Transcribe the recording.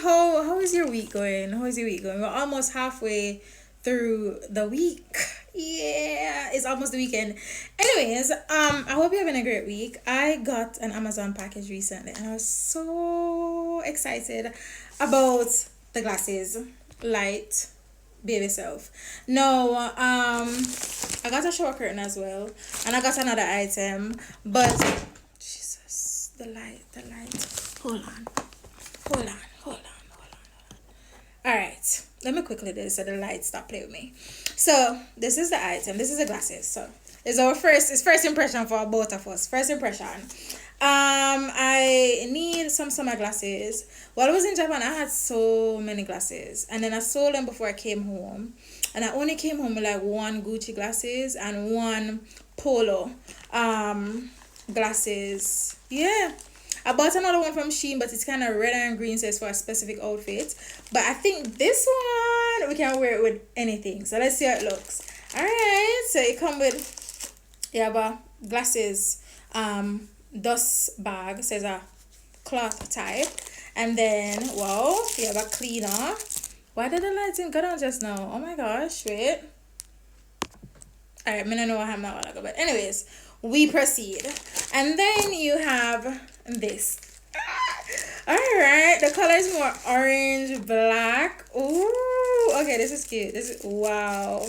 how is your week going? How is your week going? We're almost halfway through the week. Yeah, it's almost the weekend. Anyways, I hope you're having a great week. I got an Amazon package recently and I was so excited about the glasses. Light baby self. No, I got a shower curtain as well. And I got another item. But Jesus, the light. Hold on. Hold on, hold on, hold on. All right, let me quickly do this so the light stop playing with me. So this is the item. This is the glasses. So it's first impression for both of us. First impression. I need some summer glasses. While I was in Japan, I had so many glasses, and then I sold them before I came home, and I only came home with like one Gucci glasses and one Polo glasses. Yeah. I bought another one from Shein, but it's kind of red and green, so it's for a specific outfit. But I think this one, we can wear it with anything. So let's see how it looks. Alright, so it come with, you have a glasses, dust bag, says a cloth type. And then, wow, you have a cleaner. Why did the lights didn't go down just now? Oh my gosh, wait. Alright, I don't know what happened a while ago, but anyways, we proceed. And then you have this. Alright, the color is more orange, black. Ooh, okay, this is cute. This is, wow.